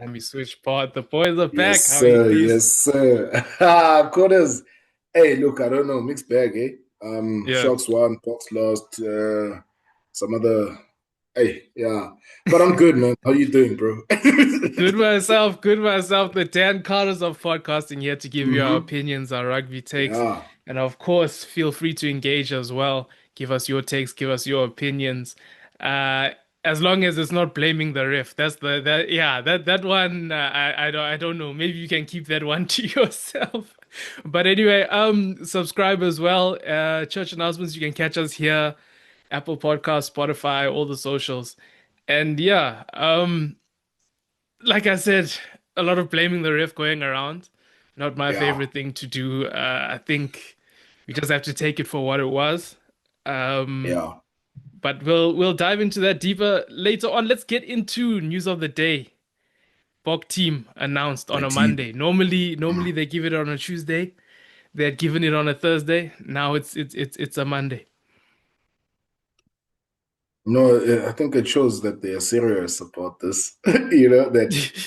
Let me switch part. The boys are back. Yes, How are you, sir. Chris? Yes, sir. Quarters. Hey, look, I don't know. Mixed bag, eh? Yeah. Shots won, Boks lost, some other. Hey, yeah. But I'm good, man. How you doing, bro? Good myself. Good myself. The Dan Carters of podcasting here to give you our hmm opinions, our rugby takes. Yeah, And of course, feel free to engage as well. Give us your takes, give us your opinions. Uh, as long as it's not blaming the ref. That's that one I don't know. Maybe you can keep that one to yourself. But anyway, subscribe as well. Church announcements, you can catch us here, Apple Podcast, Spotify, all the socials. And yeah, like I said, a lot of blaming the ref going around. Not my yeah, favorite thing to do. I think we just have to take it for what it was. Um, yeah. but we'll dive into that deeper later on. Let's get into news of the day. Bok team announced on The a team. Monday. Normally Mm. they give it on a Tuesday. They had given it on a Thursday. Now it's a Monday. No, I think it shows that they are serious about this. That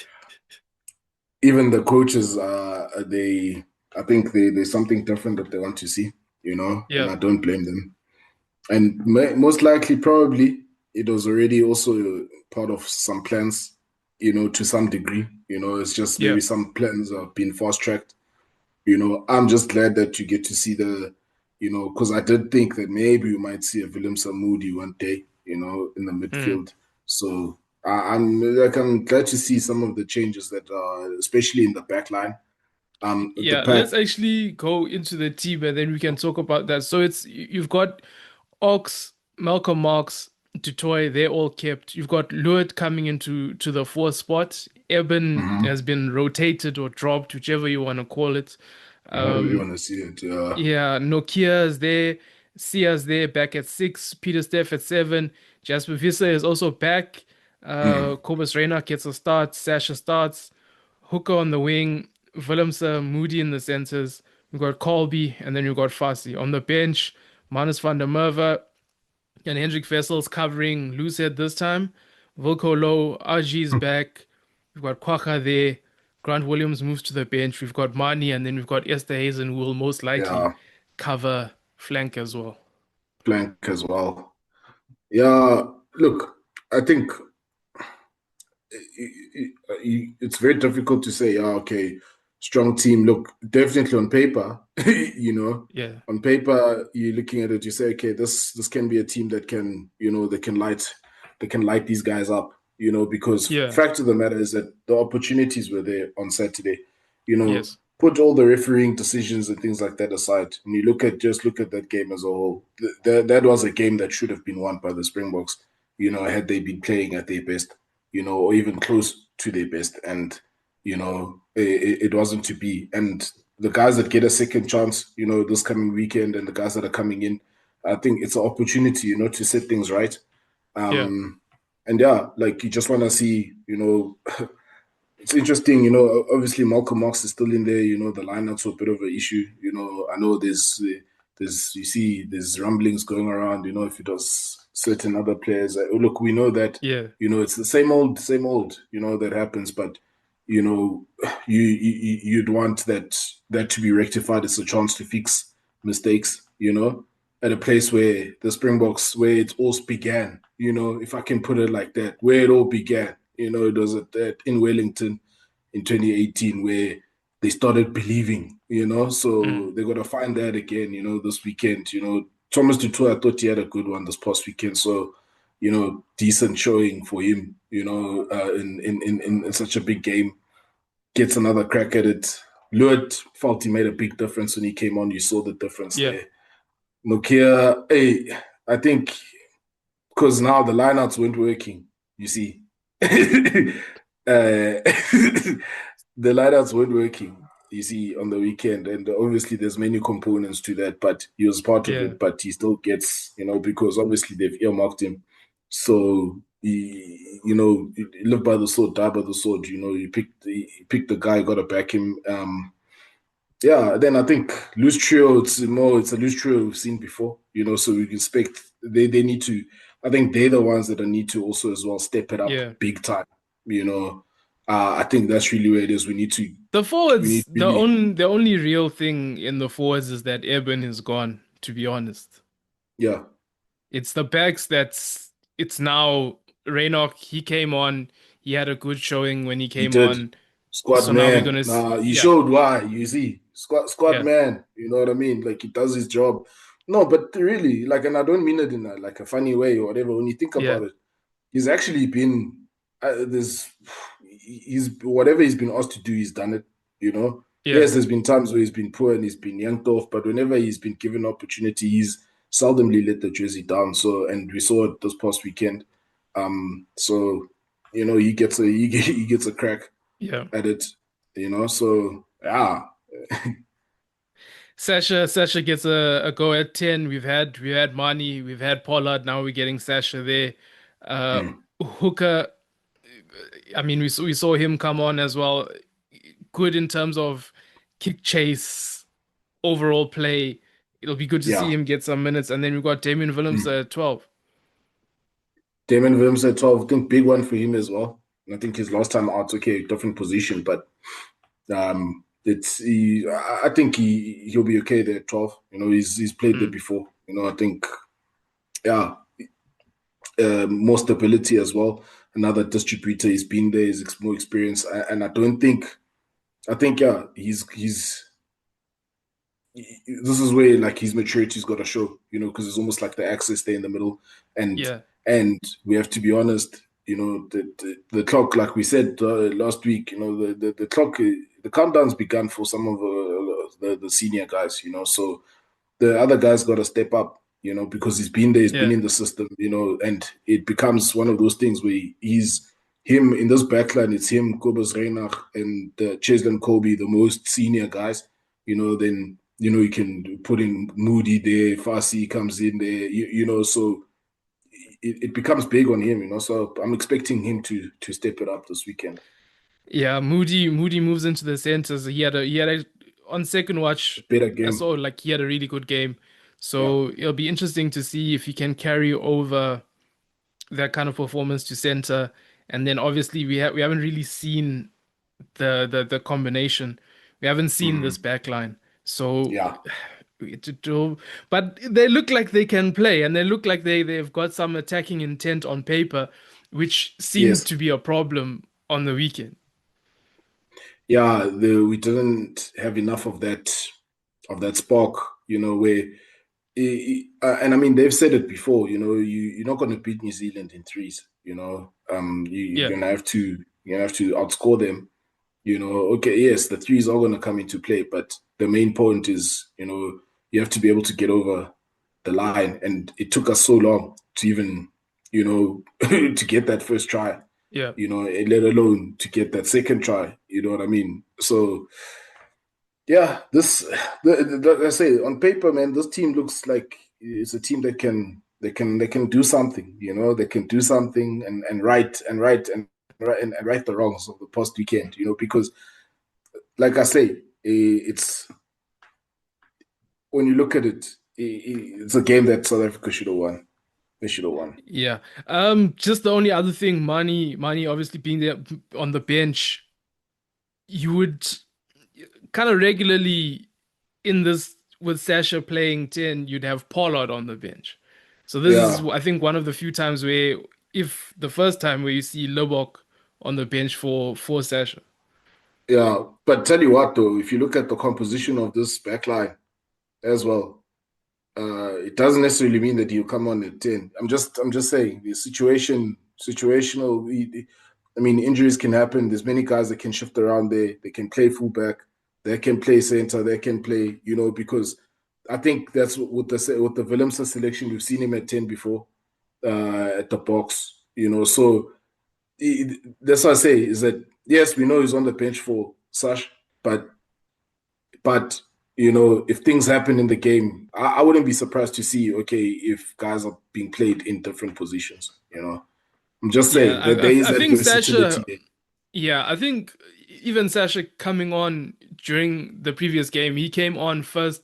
even the coaches, I think there's something different that they want to see, and Yeah. I don't blame them. And most likely, probably, it was already also part of some plans, to some degree. It's just Yeah. maybe some plans have been fast tracked. I'm just glad that you get to see because I did think that maybe we might see a Willem Moody one day, in the Hmm. midfield. So I'm glad to see some of the changes that are, especially in the back line. The Yeah, pack. let's actually go into the team and then we can talk about that. So you've got Ox, Malcolm Marks, Dutoy, they're all kept. You've got Lewis coming into the fourth spot. Eben Mhm. has been rotated or dropped, whichever you want to call it. However you Um, want to see it. yeah, Nokia is there, Sia's there, back at six, Peter Steph at seven, Jasper Visser is also back. Mm. Cobus Reinach gets a start, Sasha starts. Hooker on the wing, Willemse, Moody in the centers. We've got Colby, and then we've got Fassi. On the bench, Manus van der Merwe and Hendrik Vessels covering loosehead this time. Wilco Low, RG's back. We've got Kwaka there. Grant Williams moves to the bench. We've got Mani, and then we've got Esther Hazen, who will most likely Yeah, cover flank as well. blank as well. Yeah, look, I think it's very difficult to say, yeah, okay, strong team. Look, definitely on paper, Yeah. on paper, you're looking at it, you say, okay, this can be a team that can, they can light these guys up, because Yeah. fact of the matter is that the opportunities were there on Saturday. You know, Yes. put all the refereeing decisions and things like that aside, and you look at that game as a whole. That was a game that should have been won by the Springboks, had they been playing at their best, or even close to their best. And, it wasn't to be. And the guys that get a second chance, this coming weekend, and the guys that are coming in, I think it's an opportunity, to set things right. Yeah. Um, and yeah, like you just want to see, it's interesting, obviously Malcolm Marx is still in there, the lineouts were a bit of an issue. I know there's rumblings going around, if it was certain other players. Look, we know that, Yeah. it's the same old, that happens, but you know, you'd want that to be rectified. It's a chance to fix mistakes, at a place where the Springboks, where it all began, if I can put it like that, where it all began. It was in Wellington in 2018 where they started believing, Mm. so they got to find that again, this weekend. Thomas Dutour, I thought he had a good one this past weekend. So, decent showing for him, in such a big game. Gets another crack at it. Lewis felt he made a big difference when he came on. You saw the difference Yeah. there. Nokia, hey, I think because now the lineouts weren't working, you see. The lineouts weren't working, you see, on the weekend. And obviously there's many components to that, but he was part of Yeah. it, but he still gets, because obviously they've earmarked him. So he live by the sword, die by the sword. You pick the guy, gotta back him. Yeah, then I think loose trio, it's a loose trio we've seen before, so we expect they need to, I think they're the ones that need to also as well step it up Yeah. big time, you know. I think that's really where it is. The We forwards, need really, the only real thing in the forwards is that Eben is gone, to be honest. yeah, It's the backs it's now Reinach, he came on, he had a good showing when he he came did. on. Squad So now we're man. gonna Nah, he yeah, showed why. You see, squad yeah, man. You know what I mean? Like he does his job. No, but really, like, and I don't mean it in like a funny way or whatever. When you think yeah, about it, he's actually been there's he's whatever he's been asked to do, he's done it. You know, yeah, yes, there's been times where he's been poor and he's been yanked off, but whenever he's been given opportunity, he's seldomly let the jersey down. So, and we saw it this past weekend. So he gets a he gets a crack yeah. at it. So yeah, Sasha gets a go at 10. We've had Mani, we've had Pollard, now we're getting Sasha there. Uh mm, Hooker, I mean we saw him come on as well. Good in terms of kick chase, overall play. It'll be good to see yeah. him get some minutes. And then we've got Damien Willems Mm. at 12. Damon Williams at 12, I think big one for him as well. I think his last time out, okay, different position, but I think he'll be okay there at 12. He's played there Mm. before. I think yeah, more stability as well. Another distributor, he's been there, he's more experience, and I think yeah, this is where like his maturity's got to show, because it's almost like the access there in the middle, and Yeah, and we have to be honest, the clock, like we said last week, the clock, the countdown's begun for some of the senior guys, so the other guy's got to step up, because he's been there, he's been yeah, in the system, and it becomes one of those things where he's him in this backline. It's him, Cobus Reinach, and Cheslin Kobe, the most senior guys. Then you can put in Moody there, Farsi comes in there, so it becomes big on him, So I'm expecting him to step it up this weekend. yeah. Moody moves into the centers. He had a on second A watch. better I game. saw like he had a really good game. Yeah. So it'll be interesting to see if he can carry over that kind of performance to center. And then obviously we haven't really seen the combination. We haven't seen this Mm. backline. So Yeah. but they look like they can play, and they look like they've got some attacking intent on paper, which seemed Yes. to be a problem on the weekend. Yeah. We didn't have enough of that spark, where and I mean they've said it before, you're not going to beat New Zealand in threes, you're Yeah, gonna have to outscore them, okay, yes, the threes are going to come into play, but the main point is, you have to be able to get over the line, and it took us so long to even, to get that first try, yeah, let alone to get that second try, you know what I mean? So yeah, like I say, on paper, man, this team looks like it's a team that can do something. They can do something and and right the wrongs of the past weekend. Because like I say, it's when you look at it, it's a game that South Africa should have won. They should have won. yeah. Just the only other thing, money obviously being there on the bench, you would kind of regularly in this with Sasha playing 10, you'd have Pollard on the bench. So this is, Yeah, I think, one of the few times where, if the first time where you see Lobok on the bench for Sasha. yeah. But tell you what, though, if you look at the composition of this backline as well, it doesn't necessarily mean that he'll come on at 10. I'm just saying the situational. I mean, injuries can happen. There's many guys that can shift around there. They can play fullback. They can play center. They can play. Because I think that's with the Willemse selection. We've seen him at 10 before at the Boks. So that's what I say is that yes, we know he's on the bench for Sash, but but if things happen in the game, I wouldn't be surprised to see, okay, if guys are being played in different positions. I'm just Yeah, saying that there is I that think versatility Sasha. there. Yeah, I think even Sasha coming on during the previous game, he came on first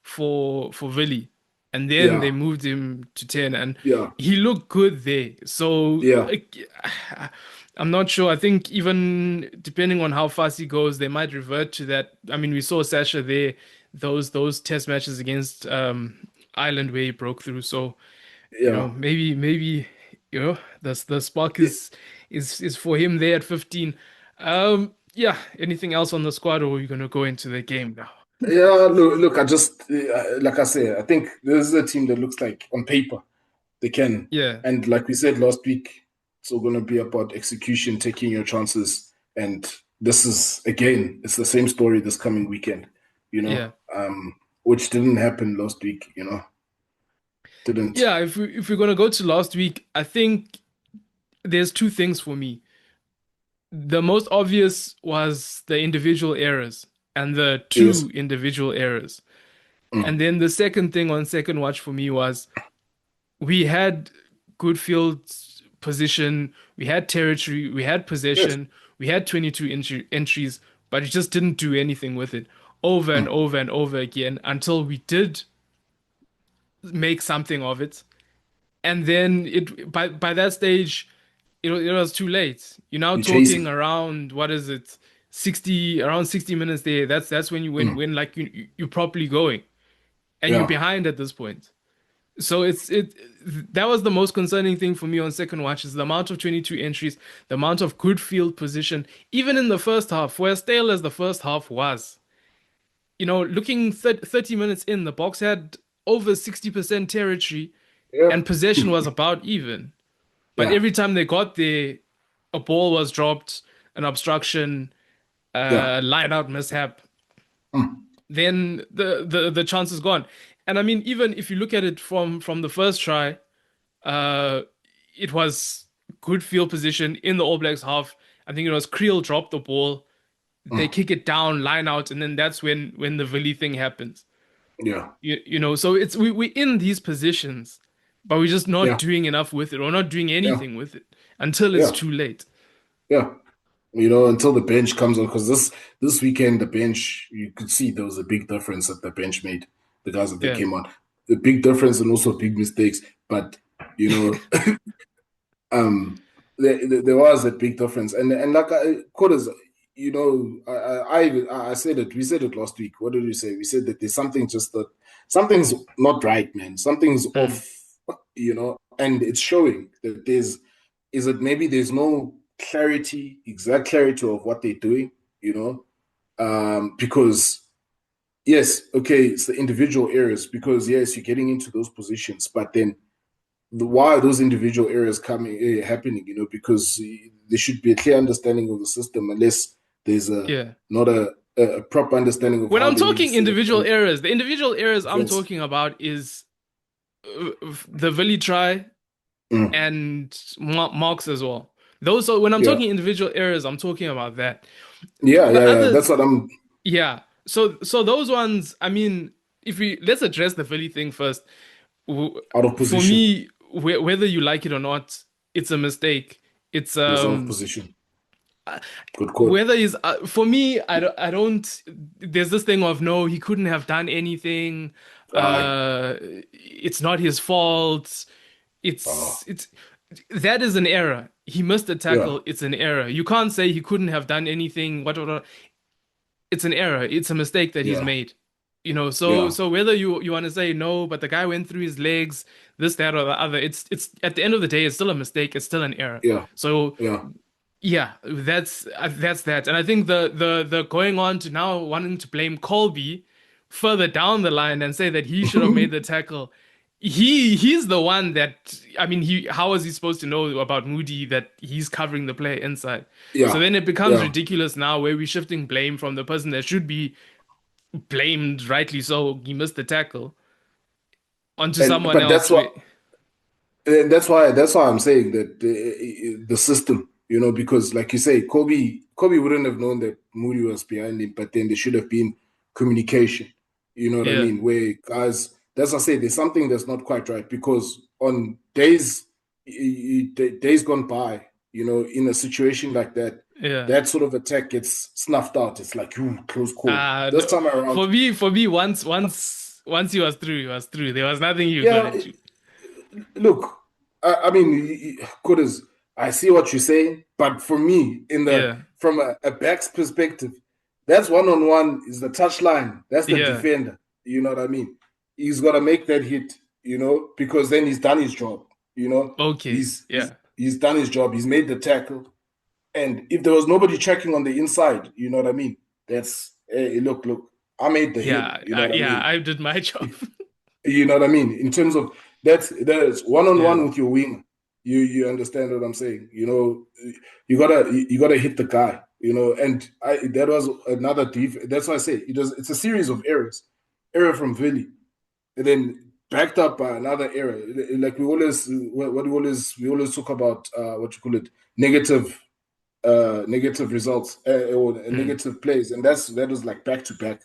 for Vili, and then they Yeah, moved him to 10, and yeah, he looked good there. So yeah, I'm not sure. I think even depending on how fast he goes, they might revert to that. I mean, we saw Sasha there, those test matches against Ireland where he broke through. So, Yeah. maybe, the spark Yeah, is for him there at 15. Yeah, anything else on the squad, or are you gonna go into the game now? yeah, look, I just, like I said, I think this is a team that looks like on paper they can. Yeah, And like we said last week, it's all going to be about execution, taking your chances. And this is, again, it's the same story this coming weekend, you know, yeah. which didn't happen last week, didn't. Yeah, if we're gonna go to last week, I think there's two things for me. The most obvious was the individual errors and the Yes. two individual errors. Mm. And then the second thing on second watch for me was we had good field position, we had territory, we had Yes. possession, we had 22 entries, but it just didn't do anything with it over and Mm. over and over again until we did make something of it. And then by that stage, it was too late. You're now You're talking chasing. around what is it, 60 around 60 minutes there. That's when you Mm. when like you're properly going and you're Yeah. behind at this point. So that was the most concerning thing for me on second watch is the amount of 22 entries, the amount of good field position, even in the first half, where stale as the first half was. Looking 30 minutes in, the Boks had over 60% territory Yeah. and possession was about even. But Yeah. every time they got there, a ball was dropped, an obstruction, Yeah. line out mishap, Mm. then the chance is gone. And I mean, even if you look at it from the first try, uh, it was good field position in the All Blacks half. I think it was Creel dropped the ball, they Mm. kick it down, line out, and then that's when the Villy thing happens. Yeah. So it's we in these positions, but we're just not Yeah. doing enough with it, or not doing Yeah. anything with it until it's Yeah. too late. Yeah. Until the bench comes on, because this weekend the bench, you could see there was a big difference that the bench made. The guys that they Yeah. came on, the big difference and also big mistakes. But you know, there was a big difference, and like quarters, I said it. We said it last week. What did we say? We said that there's something just that something's not right, man. Something's Mm. off, and it's showing that is it maybe there's no clarity, exact clarity of what they're doing, because yes, okay, it's the individual areas because yes, you're getting into those positions, but then why are those individual areas coming happening? Because there should be a clear understanding of the system, unless there's Yeah. not a proper understanding of When how I'm they need to talking set up individual errors, the individual errors I'm defense. talking about is the Villy try Mm. and Marks as well. Those are when I'm Yeah, talking individual errors, I'm talking about that. yeah, The yeah, yeah. That's others, what I'm yeah. So those ones, I mean, if we let's address the Villy thing first. out of For position. me, whether you like it or not, it's a mistake. It's Yes, out of position. Good call. whether he's for me, I don't. There's this thing of no, he couldn't have done anything. Aye. It's not his fault. Oh, It's that is an error. He missed a yeah, tackle. It's an error. You can't say he couldn't have done anything. What. It's an error. It's a mistake that he's yeah, made. So yeah, so whether you want to say no, but the guy went through his legs, this, that, or the other. It's at the end of the day, it's still a mistake. It's still an error. yeah, So yeah. yeah, that's that. And I think the going on to now wanting to blame Colby further down the line and say that he should have made the tackle. He's the one that I mean he how was he supposed to know about Moody that he's covering the player inside? So Yeah, then it becomes yeah. ridiculous now where we're shifting blame from the person that should be blamed, rightly so, he missed the tackle, onto And someone but else. Where, that's why I'm saying that the system, because like you say, Kobe wouldn't have known that Moody was behind him, but then there should have been communication. You know what I yeah, mean? Where guys, that's what I say. There's something that's not quite right because on days gone by, in a situation like that, yeah. that sort of attack gets snuffed out. It's like, ooh, close call. This No, time around, for me, once he was through, he was through. There was nothing you yeah. couldn't do. Look, I mean, Kodes. I see what you're saying, but for me, Yeah, from a back's perspective, that's one on one is the touchline. That's the yeah. defender. You know what I mean? He's got to make that hit. Because then he's done his job. You know, Okay, he's he's yeah, he's done his job. He's made the tackle, and if there was nobody checking on the inside, you know what I mean? That's hey, look. I made the hit. yeah, You know what I yeah. mean? I did my job. You know what I mean? In terms of that's one on Yeah, one with your wing. You understand what I'm saying? You gotta hit the guy. And that was another That's why I say it's a series of errors. Error from Vili, and then backed up by another error. Like we always talk about what you call it, negative results, or mm, negative plays, and that was like back to back,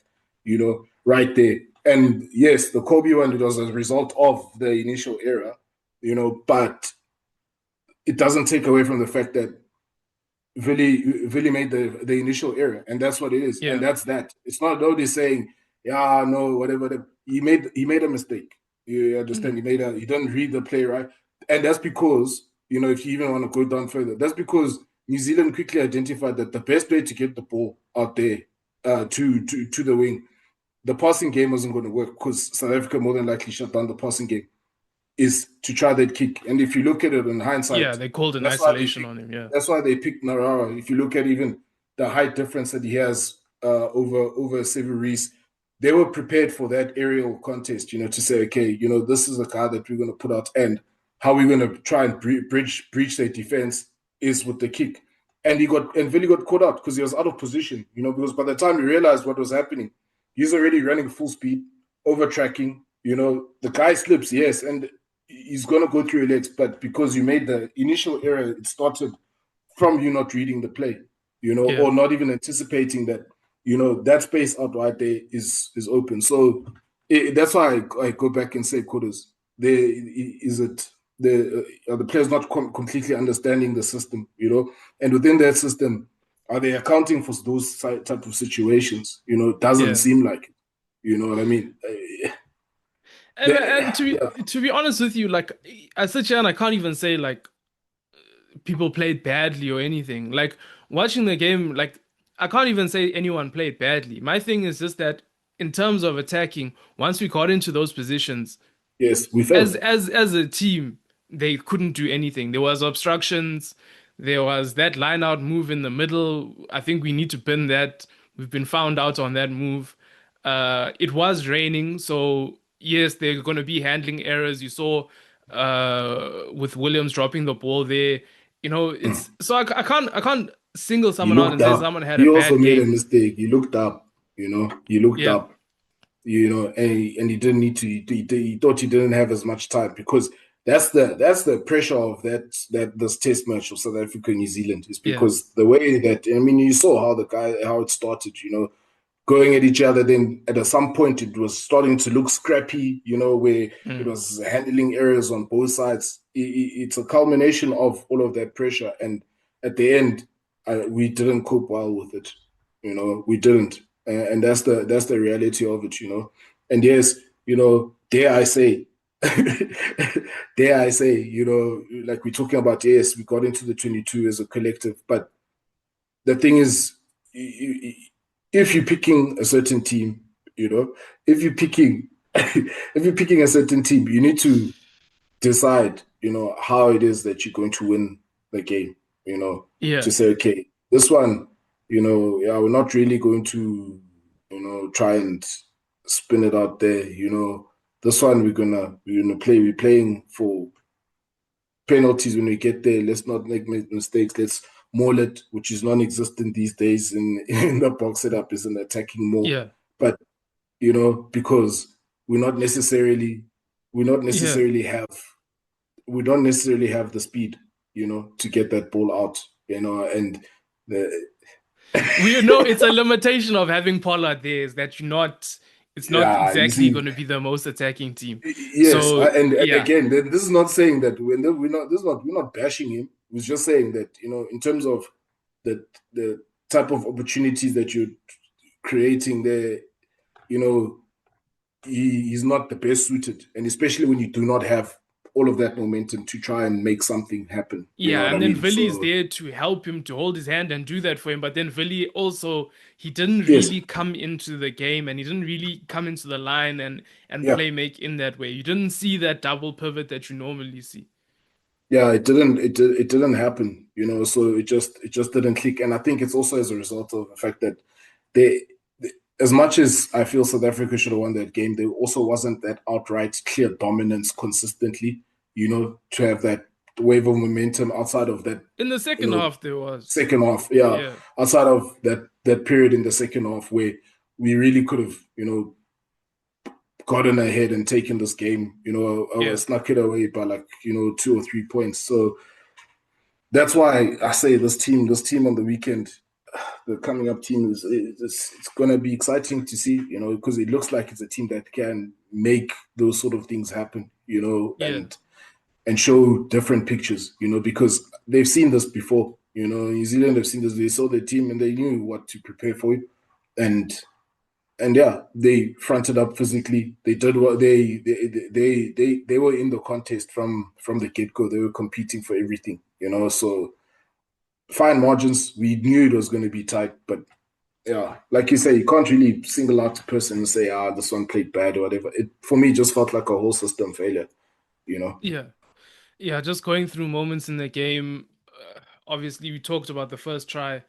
right there. And yes, the Kobe one, it was a result of the initial error, but it doesn't take away from the fact that Vili made the initial error, and that's what it is, and yeah, that's that. It's not though they're saying, yeah, no, whatever. He made a mistake. You understand? mm, He didn't read the play right, and that's because if you even want to go down further, that's because New Zealand quickly identified that the best way to get the ball out there, to the wing, the passing game wasn't going to work because South Africa more than likely shut down the passing game, is to try that kick. And if you look at it in yeah. hindsight, They called an that's why they isolation picked. on him. Yeah, That's why they picked Narara. If you look at even the height difference that he has over Severis, they were prepared for that aerial contest. To say, okay, this is a guy that we're going to put out, and how we're going to try and breach their defense is with the kick. And Vili got caught out because he was out of position. Because by the time he realized what was happening, he's already running full speed, over tracking. The guy slips, yes, and he's going to go through your legs, but because you made the initial error, it started from you not reading the play, yeah, or not even anticipating that, that space out right there is open. So that's why I go back and say, Kodas, is it the players not completely understanding the system, and within that system, are they accounting for those type of situations? It doesn't yeah. seem like it. You know what I mean? And Yeah. to be honest with you, like I sit here and I can't even say like people played badly or anything. Like watching the game, like I can't even say anyone played badly. My thing is just that in terms of attacking, once we got into those positions, Yes, we as failed. as as a team, they couldn't do anything. There was obstructions. There was that line out move in the middle. I think we need to pin that. We've been found out on that move. It was raining, so yes, there are going to be handling errors. You saw with Williams dropping the ball there. It's so I can't single You someone out looked and say up. someone had a He also bad made a game. mistake. You looked up. You looked Yeah, up. And he didn't need to. He thought he didn't have as much time because that's the pressure of that this test match of South Africa and New Zealand is yeah, because the way that you saw how it started. Going at each other. Then at some point, it was starting to look scrappy, where it mm, was handling errors on both sides. It's a culmination of all of that pressure. And at the end, we didn't cope well with it. We didn't. And that's the reality of it. And yes, dare I say, dare I say, like we're talking about, yes, we got into the 22 as a collective, but the thing is, if you're picking a certain team, if you're picking if you're picking a certain team, you need to decide, how it is that you're going to win the game. yeah, To say, okay, this one, yeah, we're not really going to, try and spin it out there. This one we're gonna play. We're playing for penalties when we get there. Let's not make mistakes. Let's maul it, which is non-existent these days in the box setup, is an attacking more. yeah, But because we're not necessarily we not yeah. necessarily have we don't necessarily have the speed, to get that ball out, and the We know it's a limitation of having Pollard there is that it's not yeah, you exactly see. going to be the most attacking team. Yes, So and yeah, again, this is not saying that we're not. This is not we're not bashing him. We're just saying that in terms of the type of opportunities that you're creating there, you know, he's not the best suited, and especially when you do not have all of that momentum to try and make something happen. You know Yeah, what I and then mean? Villy's So there to help him to hold his hand and do that for him. But then Villy also he didn't yes, really come into the game and he didn't really come into the line and yeah, play make in that way. You didn't see that double pivot that you normally see. yeah. It didn't happen. You know, so it just didn't click. And I think it's also as a result of the fact that they, as much as I feel South Africa should have won that game, there also wasn't that outright clear dominance consistently. You know, to have that wave of momentum outside of that. In the You second know, half, there was. second half, yeah, Yeah, outside of that period in the second half where we really could have, gotten ahead and taken this game, yeah, snuck it away by like, 2 or 3 points. So that's why I say this team on the weekend, the coming up team it's going to be exciting to see, because it looks like it's a team that can make those sort of things happen, yeah, and show different pictures, because they've seen this before. New Zealand have seen this. They saw the team and they knew what to prepare for it, and yeah, they fronted up physically. They did what they were in the contest from the get go. They were competing for everything, So fine margins. We knew it was going to be tight, but yeah, like you say, you can't really single out a person and say, this one played bad or whatever. It for me just felt like a whole system failure, you know. yeah, yeah. Just going through moments in the game. Obviously, we talked about the first try.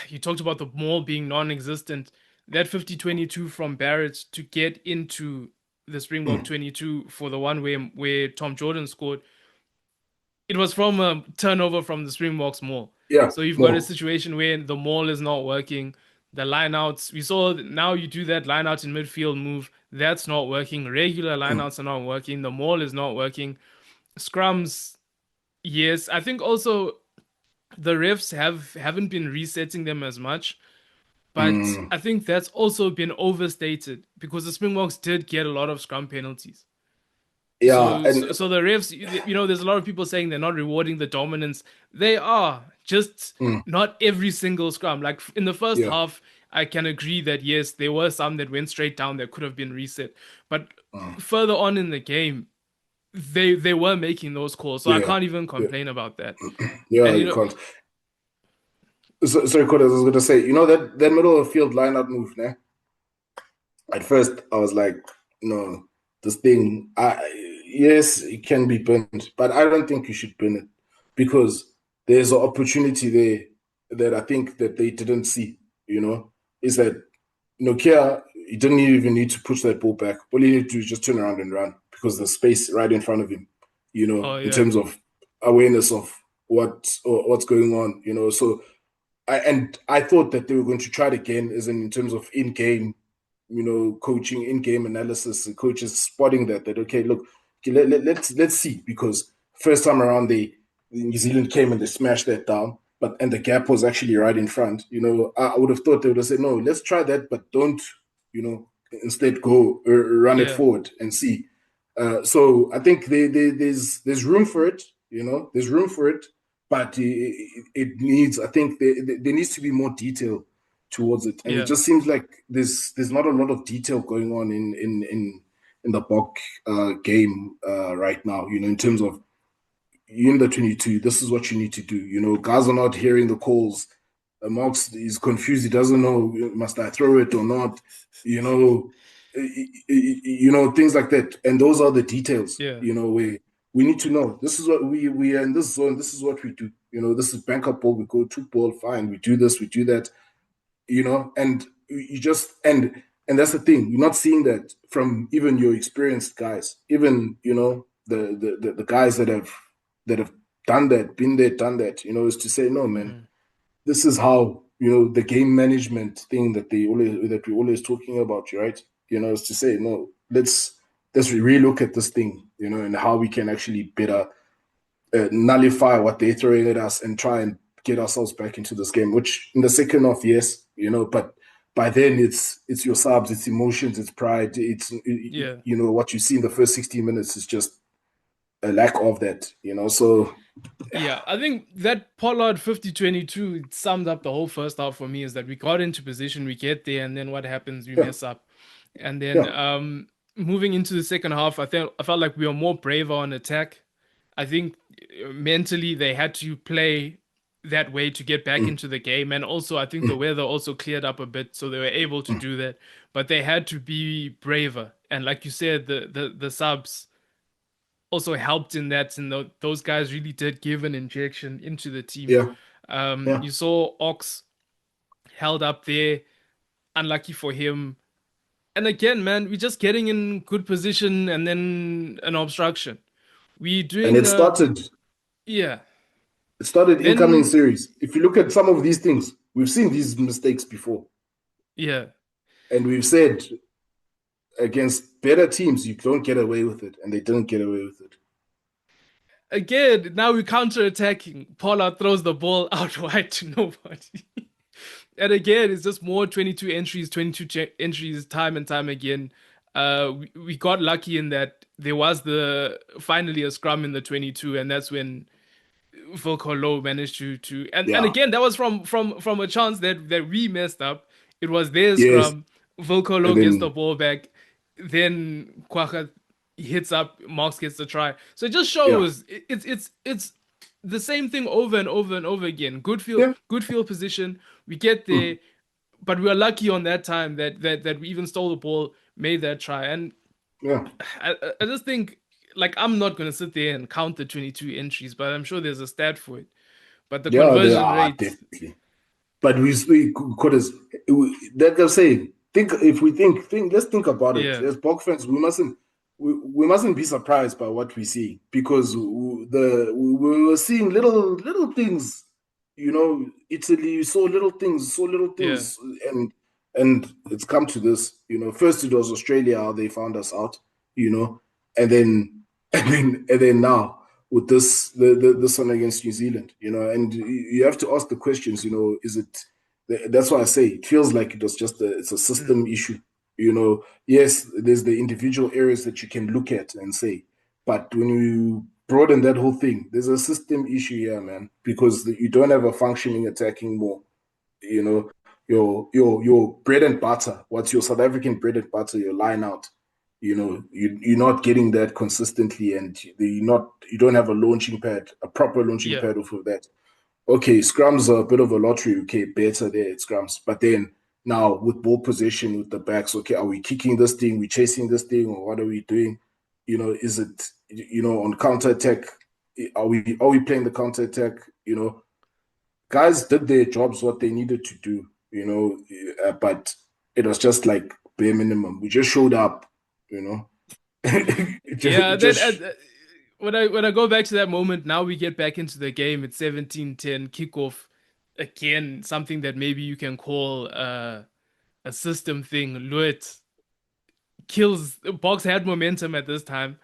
You talked about the maul being non-existent. That 50-22 from Barrett to get into the Springbok Mm. 22 for the one where Tom Jordan scored, it was from a turnover from the Springboks maul. Yeah, So you've got a more. situation where the maul is not working. The lineouts, we saw now you do that lineout in midfield move, that's not working. Regular Mm. lineouts are not working. The maul is not working. Scrums, yes. I think also the refs haven't been resetting them as much. But Mm. I think that's also been overstated because the Springboks did get a lot of scrum penalties. Yeah, So the refs, there's a lot of people saying they're not rewarding the dominance. They are, just mm, not every single scrum. Like in the first yeah. half, I can agree that yes, there were some that went straight down that could have been reset. But Mm. further on in the game, they were making those calls. So I Yeah, can't even yeah, complain about that. yeah. And You can't. Sorry, Cody, I was gonna say, that middle of the field line-out move, né? At first, I was like, no, this thing. Yes, it can be burned, but I don't think you should burn it because there's an opportunity there that I think that they didn't see. Is that Nokia, he didn't even need to push that ball back. All he needed to do is just turn around and run because the space right in front of him, oh in yeah, terms of awareness of what's going on, So I thought that they were going to try it again, as in terms of in-game, coaching, in-game analysis, and coaches spotting that okay, look, okay, let's see, because first time around New Zealand came and they smashed that down, and the gap was actually right in front. I would have thought they would have said no, let's try that, but don't, instead go run it yeah, forward and see. So I think there's room for it. There's room for it, but it needs. I think there needs to be more detail towards it, and it yeah, just seems like there's not a lot of detail going on in the Bok game right now. In terms of you in the 22, this is what you need to do. Guys are not hearing the calls. Marks is confused. He doesn't know, must I throw it or not? You know, things like that. And those are the details. yeah, Where we need to know. This is what we are in this zone. This is what we do. This is bank up ball. We go to ball. Fine. We do this. We do that. And you just and that's the thing. You're not seeing that from even your experienced guys, even the guys that have done that, been there, done that. Is to say, no, man, mhm, this is how the game management thing that we always talking about, right? Is to say, no, let's relook at this thing, and how we can actually better nullify what they're throwing at us and try and get ourselves back into this game. Which in the second half, yes, but by then it's your subs, it's emotions, it's pride, it's yeah. what you see in the first 60 minutes is just a lack of that. So Yeah, I think that Pollard 50-22 summed up the whole first half for me is that we got into position, we get there, and then what happens? We yeah, mess up. And then yeah, moving into the second half, I felt like we were more braver on attack. I think mentally they had to play that way to get back Mm, into the game, and also I think the mm. weather also cleared up a bit, so they were able to Mm. do that. But they had to be braver, and like you said, the subs also helped in that, and those guys really did give an injection into the team. Yeah, yeah. You saw Ox held up there, unlucky for him. And again, man, we're just getting in good position and then an obstruction. We And doing yeah. it started incoming Then series. If you look at some of these things, we've seen these mistakes before. yeah. And we've said against better teams, you don't get away with it. And they didn't get away with it. Again, now we're counter-attacking. Pollard throws the ball out wide to nobody. And again, it's just more 22 entries, 22 entries time and time again. We got lucky in that there was the finally a scrum in the 22, and that's when Volcolo managed to and Yeah. again that was from a chance that we messed up. It was their Yes. scrum. And Volcolo gets the then, ball back, then Kwaka hits up, Marks gets the try. So it just yeah. shows it's the same thing over and over and over again. Yeah. Good field position. We get there, Mm. but we were lucky on that time that we even stole the ball, made that try. And Yeah. I just think like I'm not gonna sit there and count the 22 entries, but I'm sure there's a stat for it. But the Yeah, they conversion are rate, definitely. But we could have that they're saying think if we think let's think about it yeah, as Bok fans we mustn't be surprised by what we see because we were seeing little things, you know. Italy saw little yeah, things, and it's come to this, you know. First it was Australia, how they found us out, you know, and then and then now with this one against New Zealand, you know, and you have to ask the questions, you know, is it? That's why I say it feels like it was just it's a mm, system issue, you know. Yes, there's the individual areas that you can look at and say, but when you broaden that whole thing, there's a system issue here, man, because you don't have a functioning attacking more, you know. Your bread and butter, what's your South African bread and butter, your line out, you know, you're not getting that consistently, and you don't have a launching pad, a proper launching yeah, pad off of that. Okay, scrums are a bit of a lottery. Okay, better there at scrums, but then now with ball possession with the backs, okay, are we kicking this thing, we chasing this thing, or what are we doing? You know, is it, you know, on counter attack, are we playing the counter attack? You know, guys did their jobs, what they needed to do, you know, but it was just like bare minimum. We just showed up, you know. yeah. Then Just when I go back to that moment, now we get back into the game. It's 17-10 kickoff again. Something that maybe you can call a system thing. Luit kills. Box had momentum at this time.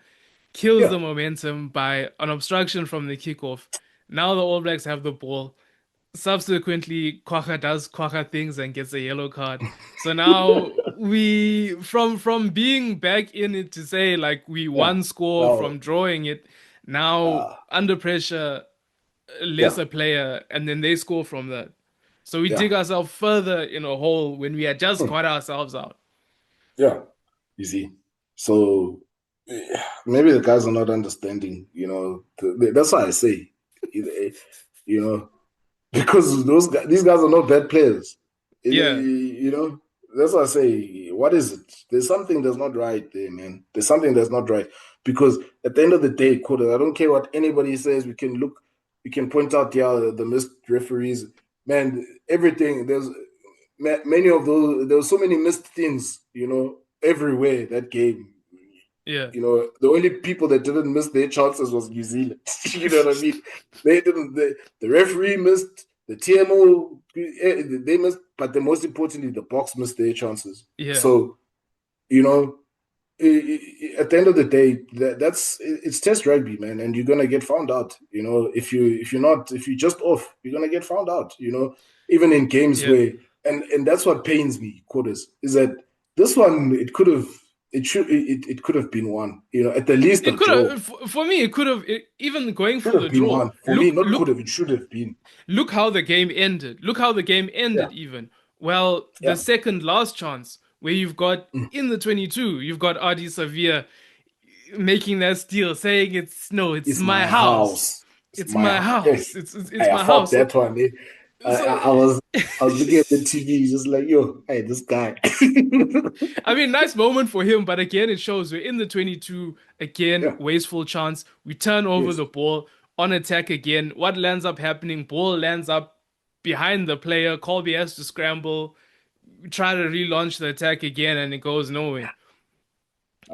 Kills yeah. the momentum by an obstruction from the kickoff. Now the All Blacks have the ball. Subsequently, Kwaka does Kwaka things and gets a yellow card. So now we from being back in it to say like we Yeah. one score Now, from drawing it, now uh, under pressure, a yeah, lesser player, and then they score from that. So we yeah. dig ourselves further in a hole when we had just Hmm. got ourselves out. Yeah, you see. So maybe the guys are not understanding, you know. That's why I say, you know, because these guys are not bad players. Yeah, You know, that's why I say, what is it? There's something that's not right there, man. There's something that's not right. Because at the end of the day, Koda, I don't care what anybody says. We can point out, yeah, the missed referees. Man, everything, many of those, there were so many missed things, you know, everywhere that game. yeah, You know, the only people that didn't miss their chances was New Zealand. You know what I mean? They didn't. The referee missed. The TMO they missed, but the most importantly, the Boks missed their chances. yeah. So you know, at the end of the day, that's it's test rugby, man, and you're gonna get found out. You know, if you're just off, you're gonna get found out. You know, even in games Yeah. where and that's what pains me, quarters, is that this one it could have been one. You know, at the least a It could draw. have for me. It could have even going Should for have the been draw. one for me. Not could have. It should have been. Look how the game ended. Look how the game Yeah, ended. Even well, the yeah, second last chance. where you've got Mm. in the 22, you've got Adi Savia making that steal, saying it's no, it's It's my my house. house. It's It's my my house. Hey, house. It's hey, I my fought house. So, that one. Eh? so I was looking at the TV, just like, yo, hey, this guy. I mean, nice moment for him, but again, it shows we're in the 22 again, Yeah, wasteful chance. We turn over yes. the ball on attack again. What lands up happening? Ball lands up behind the player. Colby has to scramble, try to relaunch the attack again, and it goes nowhere.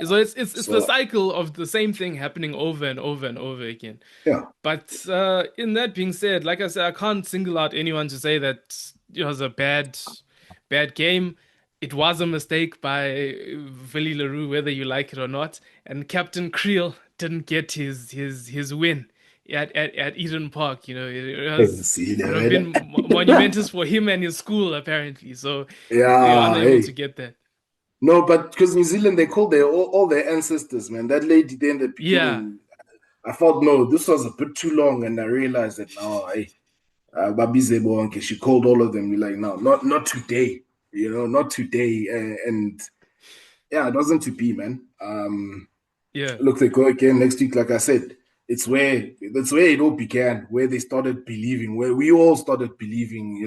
So it's the So, cycle of the same thing happening over and over and over again. yeah. But in that being said, like I said, I can't single out anyone to say that it was a bad game. It was a mistake by Willie Leroux, whether you like it or not. And Captain Creel didn't get his win at Eden Park. You know, See it would that, have been man. monumentous for him and his school apparently. So they were Yeah, unable to hey. get that. No, but because New Zealand, they called all their ancestors, man. That lady there in the Yeah, beginning, I thought, no, this was a bit too long. And I realized that, no, hey, Babi Zebo, okay, she called all of them. You're like, no, not today, not today. And yeah, it wasn't to be, man. yeah, Look, they go again next week. Like I said, that's where it all began, where they started believing, where we all started believing,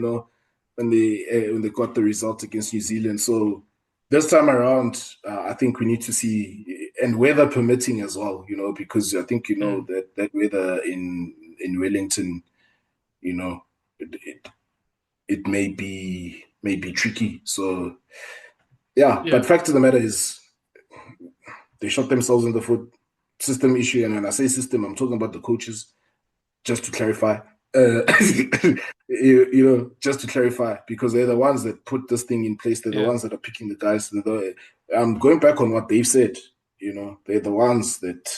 when they got the result against New Zealand. So this time around, I think we need to see, and weather permitting as well, because I think mm, that weather in Wellington, you know, it, it, it may be tricky. So yeah, yeah, but fact of the matter is they shot themselves in the foot. System issue, and when I say system, I'm talking about the coaches. Just to clarify, uh, just to clarify, because they're the ones that put this thing in place. They're the yeah, ones that are picking the guys. I'm going back on what they've said. They're the ones that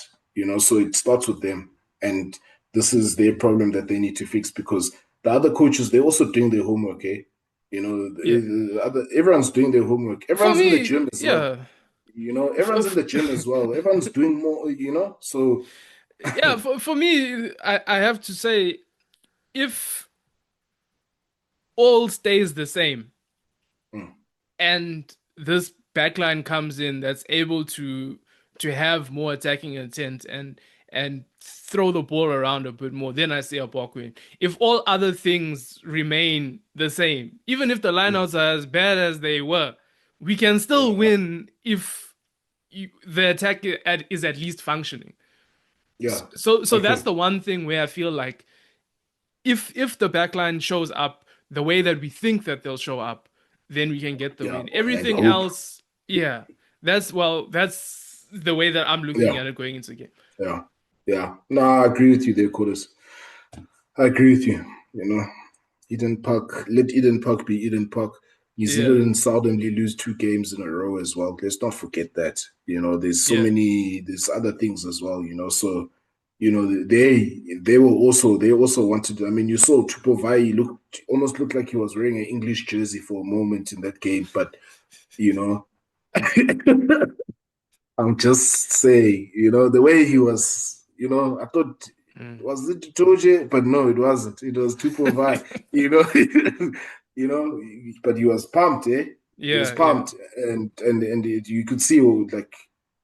So it starts with them, and this is their problem that they need to fix because the other coaches they're also doing their homework. Eh? yeah. Everyone's doing their homework. For Everyone's in the me, gym as well. yeah. Everyone's in the gym as well. Everyone's doing more. So Yeah, for me, I have to say, if all stays the same mm, and this backline comes in that's able to have more attacking intent and throw the ball around a bit more, then I say a Bok win. If all other things remain the same, even if the mm, lineouts are as bad as they were, we can still yeah, win if the attack is at least functioning. yeah, So that's okay, the one thing where I feel like if the backline shows up the way that we think that they'll show up, then we can get the yeah, win. and Everything hope, else, yeah, that's the way that I'm looking yeah, at it going into the game. yeah, yeah. No, I agree with you there, Codus. I agree with you. Eden Park, let Eden Park be Eden Park. New Yeah, Zealand seldomly lose 2 games in a row as well. Let's not forget that. yeah, There's other things as well. So, they also wanted. I mean, you saw Tupovai almost looked like he was wearing an English jersey for a moment in that game, but you know, I'm just saying, the way he was, I thought, mm. was it George? But no, it wasn't. It was Tupovai, you know, but he was pumped, eh? He was Yeah, yeah, pumped. And you could see, like,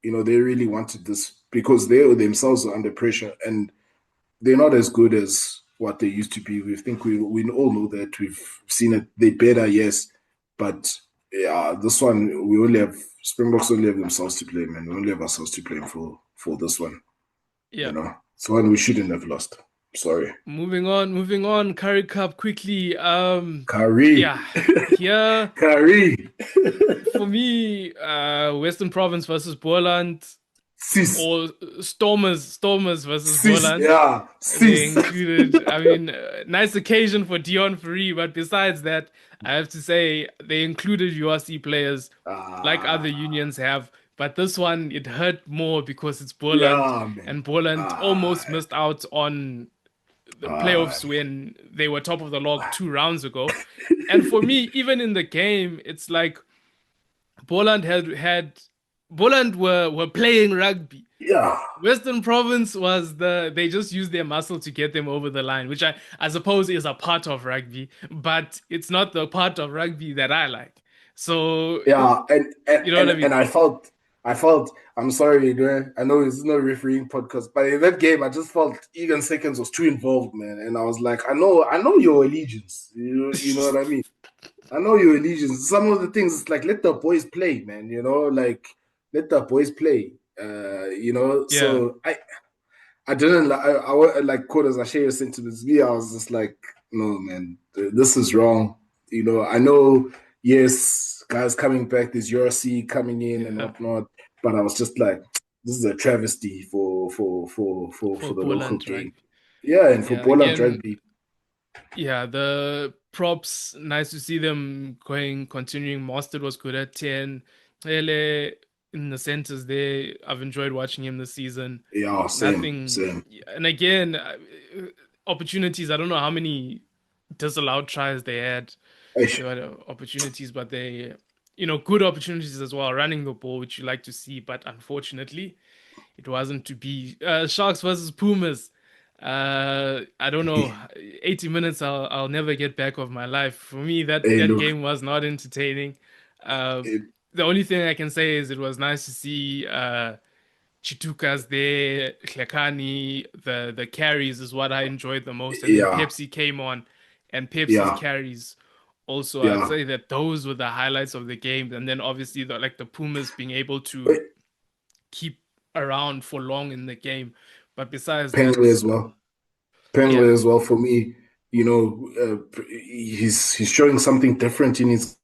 they really wanted this because they themselves are under pressure and they're not as good as what they used to be. We all know that. We've seen it. They better, yes, but yeah, this one we only have Springboks only have themselves to blame, and we only have ourselves to blame for this one. yeah. It's one we shouldn't have lost. Sorry, Moving on. Curry Cup quickly. Kari, Yeah, here Kari, for me, Western Province versus Boland sis, or Stormers versus sis, Boland. yeah, They sis. included, I mean, nice occasion for Dion Free, but besides that, I have to say they included URC players like other Ah, unions have. But this one, it hurt more because it's Boland, yeah, man. and Boland Ah, almost missed out on the ah, playoffs when they were top of the log 2 rounds ago. And for me, even in the game, it's like Boland had Boland were playing rugby. yeah, Western Province was they just used their muscle to get them over the line, which I suppose is a part of rugby, but it's not the part of rugby that I like. So, Yeah, and you know what I and mean? I felt I'm sorry, man. I know it's not a refereeing podcast, but in that game, I just felt Egan Seconds was too involved, man. And I was like, I know your allegiance. You know what I mean? I know your allegiance. Some of the things, it's like let the boys play, man. Like let the boys play. Yeah, So I didn't like like quotas. I share your sentiments. Me, I was just like, no, man, this is wrong. I know, yes, guys coming back, there's URC coming in and yeah. whatnot, but I was just like, this is a travesty for For the local Poland game. rugby. Yeah, and for Yeah, Poland again, rugby, yeah, the props, nice to see them continuing. Mostert was good at 10. Hele in the centers there, I've enjoyed watching him this season. yeah, same, Nothing, same. and again, opportunities. I don't know how many disallowed tries they had. They Eish, had opportunities, but good opportunities as well, running the ball, which you like to see, but unfortunately, it wasn't to be. Sharks versus Pumas. I don't know. 80 minutes I'll never get back of my life. For me, hey, that look, game was not entertaining. Uh, it, the only thing I can say is it was nice to see Chitukas there, Klekani, the carries is what I enjoyed the most. And then yeah, Pepsi came on, and Pepsi's yeah, carries also, I'd yeah. say that those were the highlights of the game. And then obviously the Pumas being able to Wait, keep around for long in the game. But besides that, Penley as well. Penley yeah, as well for me. He's showing something different in his